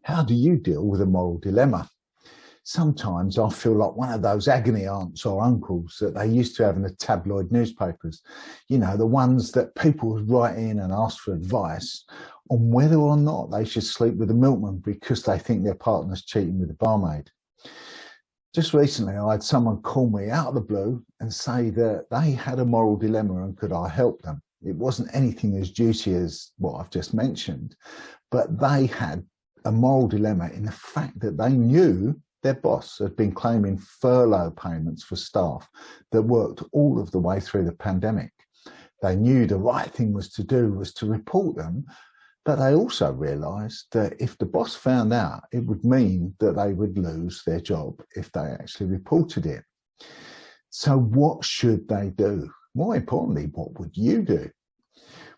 How do you deal with a moral dilemma? Sometimes I feel like one of those agony aunts or uncles that they used to have in the tabloid newspapers. You know, the ones that people would write in and ask for advice on whether or not they should sleep with the milkman because they think their partner's cheating with the barmaid. Just recently, I had someone call me out of the blue and say that they had a moral dilemma and could I help them. It wasn't anything as juicy as what I've just mentioned, but they had a moral dilemma in the fact that they knew their boss had been claiming furlough payments for staff that worked all of the way through the pandemic. They knew the right thing was to report them, but they also realised that if the boss found out, it would mean that they would lose their job if they actually reported it. So what should they do? More importantly, what would you do?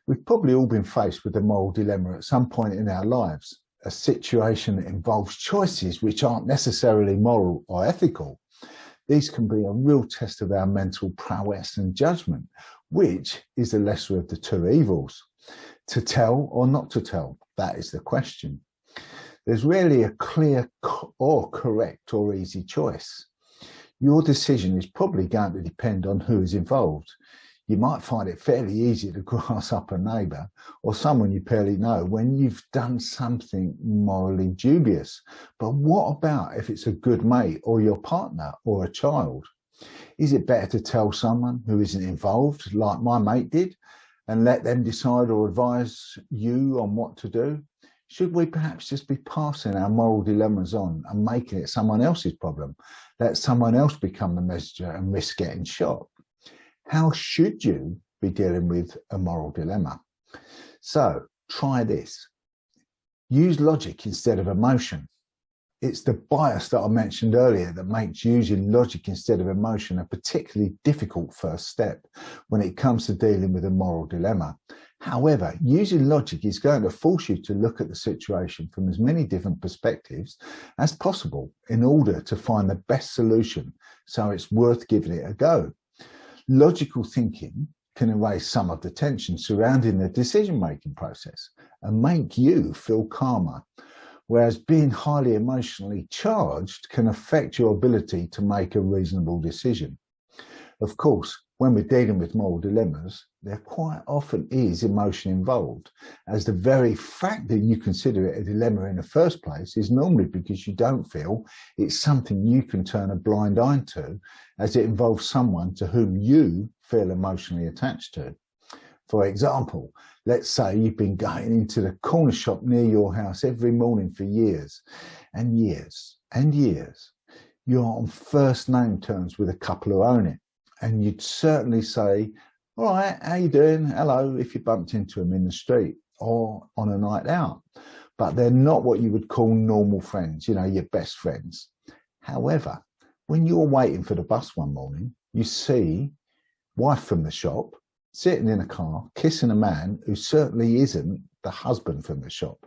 We've probably all been faced with a moral dilemma at some point in our lives, a situation that involves choices which aren't necessarily moral or ethical. These can be a real test of our mental prowess and judgment, which is the lesser of the two evils. To tell or not to tell, that is the question. There's rarely a clear or correct or easy choice. Your decision is probably going to depend on who is involved. You might find it fairly easy to grass up a neighbour or someone you barely know when you've done something morally dubious. But what about if it's a good mate or your partner or a child? Is it better to tell someone who isn't involved, like my mate did, and let them decide or advise you on what to do? Should we perhaps just be passing our moral dilemmas on and making it someone else's problem? Let someone else become the messenger and risk getting shot? How should you be dealing with a moral dilemma? So try this. Use logic instead of emotion. It's the bias that I mentioned earlier that makes using logic instead of emotion a particularly difficult first step when it comes to dealing with a moral dilemma. However, using logic is going to force you to look at the situation from as many different perspectives as possible in order to find the best solution, so it's worth giving it a go. Logical thinking can erase some of the tension surrounding the decision-making process and make you feel calmer, whereas being highly emotionally charged can affect your ability to make a reasonable decision. Of course, when we're dealing with moral dilemmas, there quite often is emotion involved, as the very fact that you consider it a dilemma in the first place is normally because you don't feel it's something you can turn a blind eye to, as it involves someone to whom you feel emotionally attached to. For example, let's say you've been going into the corner shop near your house every morning for years and years and years. You're on first name terms with a couple who own it, and you'd certainly say, all right, how you doing? Hello, if you bumped into them in the street or on a night out. But they're not what you would call normal friends, you know, your best friends. However, when you're waiting for the bus one morning, you see wife from the shop sitting in a car, kissing a man who certainly isn't the husband from the shop.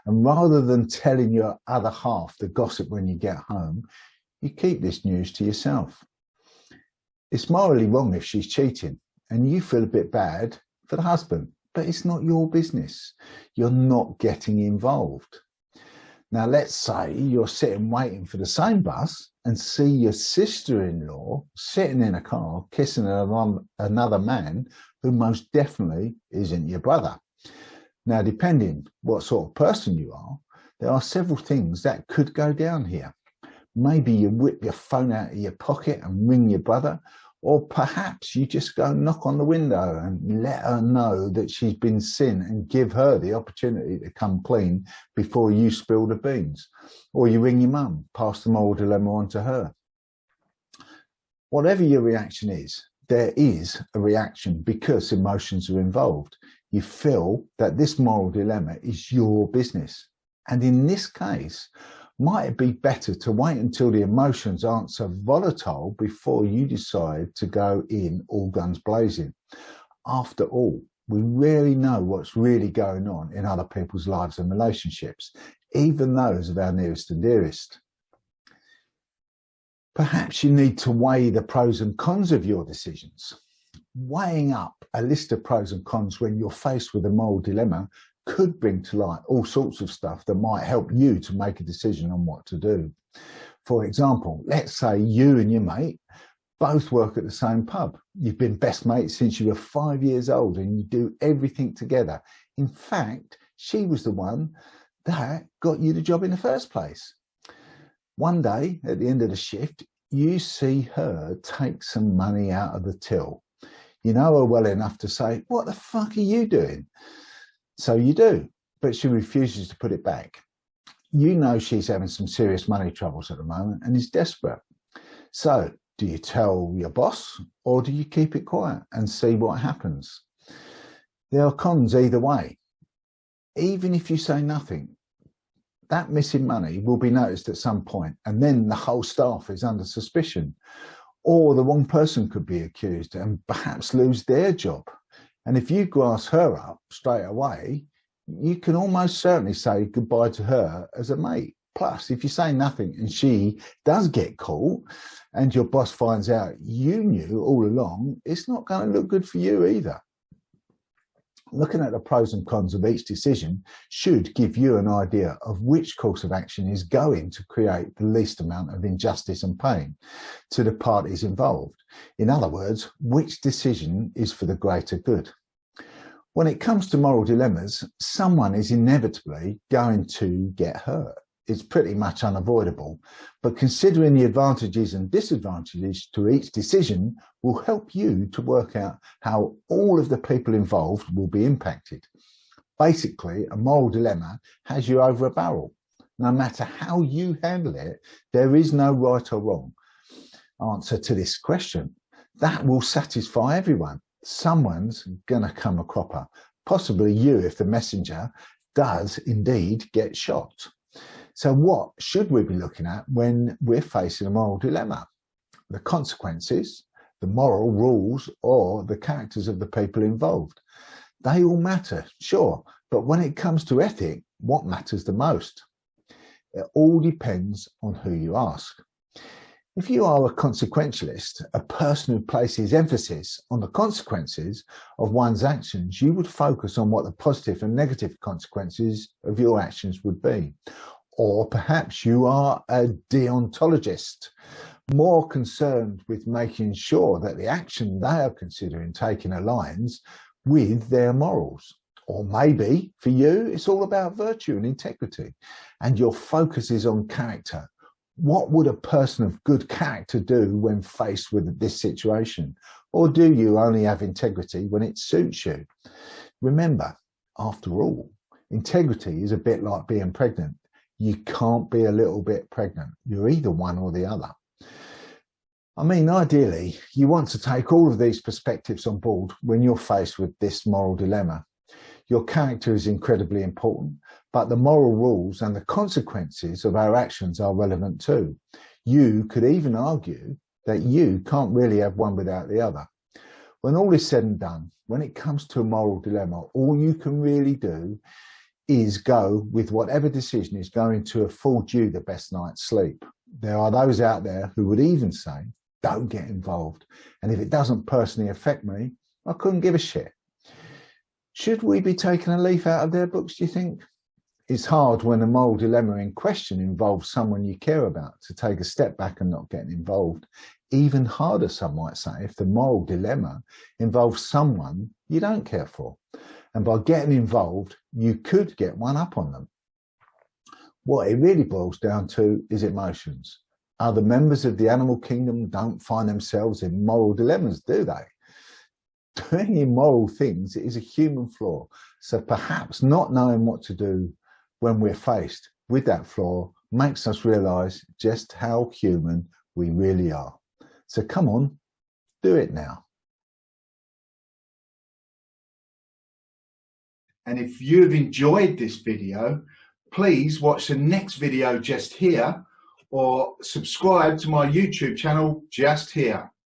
And rather than telling your other half the gossip when you get home, you keep this news to yourself. It's morally wrong if she's cheating, and you feel a bit bad for the husband, but it's not your business. You're not getting involved. Now, let's say you're sitting waiting for the same bus and see your sister-in-law sitting in a car kissing another man who most definitely isn't your brother. Now, depending what sort of person you are, there are several things that could go down here. Maybe you whip your phone out of your pocket and ring your brother, or perhaps you just go knock on the window and let her know that she's been sin and give her the opportunity to come clean before you spill the beans. Or you ring your mum, pass the moral dilemma on to her. Whatever your reaction is, there is a reaction because emotions are involved. You feel that this moral dilemma is your business. And in this case, might it be better to wait until the emotions aren't so volatile before you decide to go in all guns blazing? After all, we rarely know what's really going on in other people's lives and relationships, even those of our nearest and dearest. Perhaps you need to weigh the pros and cons of your decisions. Weighing up a list of pros and cons when you're faced with a moral dilemma could bring to light all sorts of stuff that might help you to make a decision on what to do. For example, let's say you and your mate both work at the same pub. You've been best mates since you were 5 years old and you do everything together. In fact, she was the one that got you the job in the first place. One day at the end of the shift, you see her take some money out of the till. You know her well enough to say, "What the fuck are you doing?" So you do, but she refuses to put it back. You know she's having some serious money troubles at the moment and is desperate. So do you tell your boss or do you keep it quiet and see what happens? There are cons either way. Even if you say nothing, that missing money will be noticed at some point, and then the whole staff is under suspicion, or the wrong person could be accused and perhaps lose their job. And if you grass her up straight away, you can almost certainly say goodbye to her as a mate. Plus, if you say nothing and she does get caught and your boss finds out you knew all along, it's not going to look good for you either. Looking at the pros and cons of each decision should give you an idea of which course of action is going to create the least amount of injustice and pain to the parties involved. In other words, which decision is for the greater good. When it comes to moral dilemmas, someone is inevitably going to get hurt. It's pretty much unavoidable, but considering the advantages and disadvantages to each decision will help you to work out how all of the people involved will be impacted. Basically, a moral dilemma has you over a barrel. No matter how you handle it, there is no right or wrong answer to this question. That will satisfy everyone. Someone's going to come a cropper, possibly you if the messenger does indeed get shot. So what should we be looking at when we're facing a moral dilemma? The consequences, the moral rules, or the characters of the people involved? They all matter, sure, but when it comes to ethic, what matters the most? It all depends on who you ask. If you are a consequentialist, a person who places emphasis on the consequences of one's actions, you would focus on what the positive and negative consequences of your actions would be. Or perhaps you are a deontologist, more concerned with making sure that the action they are considering taking aligns with their morals. Or maybe for you, it's all about virtue and integrity, and your focus is on character. What would a person of good character do when faced with this situation? Or do you only have integrity when it suits you? Remember, after all, integrity is a bit like being pregnant. You can't be a little bit pregnant. You're either one or the other. I mean, ideally, you want to take all of these perspectives on board when you're faced with this moral dilemma. Your character is incredibly important, but the moral rules and the consequences of our actions are relevant too. You could even argue that you can't really have one without the other. When all is said and done, when it comes to a moral dilemma, all you can really do is go with whatever decision is going to afford you the best night's sleep. There are those out there who would even say, don't get involved. And if it doesn't personally affect me, I couldn't give a shit. Should we be taking a leaf out of their books, do you think? It's hard when the moral dilemma in question involves someone you care about to take a step back and not get involved. Even harder, some might say, if the moral dilemma involves someone you don't care for. And by getting involved, you could get one up on them. What it really boils down to is emotions. Other members of the animal kingdom don't find themselves in moral dilemmas, do they? Doing immoral things is a human flaw. So perhaps not knowing what to do when we're faced with that flaw makes us realise just how human we really are. So come on, do it now. And if you've enjoyed this video, please watch the next video just here or subscribe to my YouTube channel just here.